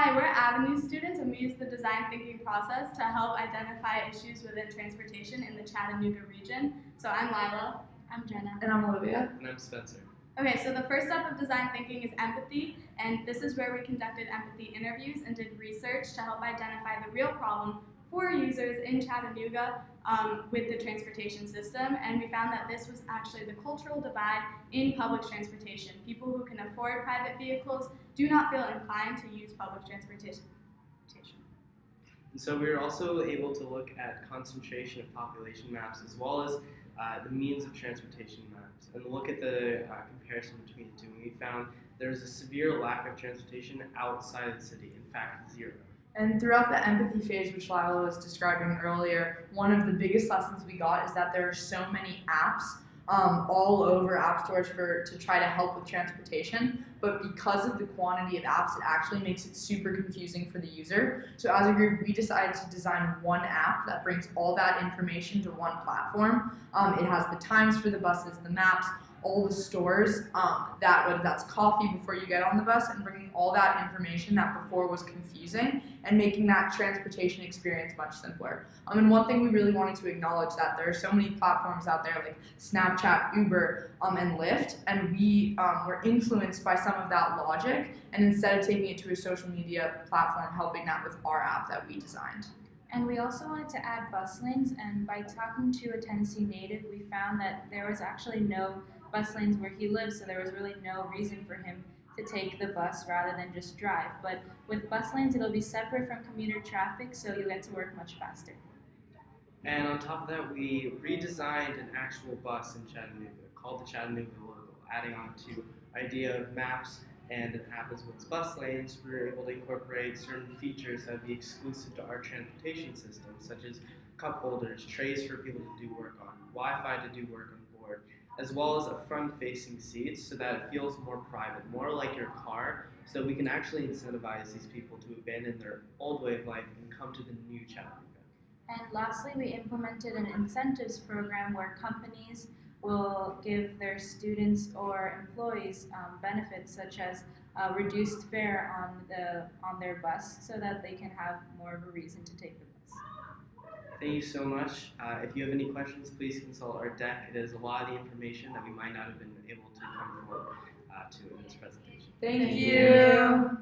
Hi, we're Avenue students, and we use the design thinking process to help identify issues within transportation in the Chattanooga region. So I'm Lila. I'm Jenna. And I'm Olivia. And I'm Spencer. Okay, so the first step of design thinking is empathy, and this is where we conducted empathy interviews and did research to help identify the real problem for users in Chattanooga with the transportation system, and we found that this was actually the cultural divide in public transportation. People who can afford private vehicles do not feel inclined to use public transportation. And so we were also able to look at concentration of population maps as well as the means of transportation maps and look at the comparison between the two. And we found there's a severe lack of transportation outside of the city, in fact, zero. And throughout the empathy phase, which Lila was describing earlier, one of the biggest lessons we got is that there are so many apps all over app stores to try to help with transportation, but because of the quantity of apps, it actually makes it super confusing for the user. So as a group, we decided to design one app that brings all that information to one platform. It has the times for the buses, the maps, all the stores, whether that's coffee before you get on the bus, and bringing all that information that before was confusing and making that transportation experience much simpler. And one thing we really wanted to acknowledge that there are so many platforms out there like Snapchat, Uber, and Lyft, and we were influenced by some of that logic, and instead of taking it to a social media platform, helping that with our app that we designed. And we also wanted to add bus lanes, and by talking to a Tennessee native, we found that there was actually no bus lanes where he lives, so there was really no reason for him to take the bus rather than just drive. But with bus lanes, it'll be separate from commuter traffic, so you'll get to work much faster. And on top of that, we redesigned an actual bus in Chattanooga called the Chattanooga logo, adding on to idea of maps and an app as well as bus lanes. We were able to incorporate certain features that would be exclusive to our transportation system, such as cup holders, trays for people to do work on, Wi-Fi to do work on board, as well as a front-facing seats so that it feels more private, more like your car, so we can actually incentivize these people to abandon their old way of life and come to the new Chattanooga. And lastly, we implemented an incentives program where companies will give their students or employees benefits such as reduced fare on their bus so that they can have more of a reason to take the bus. Thank you so much. If you have any questions, please consult our deck. It is a lot of the information that we might not have been able to come forward to in this presentation. Thank you.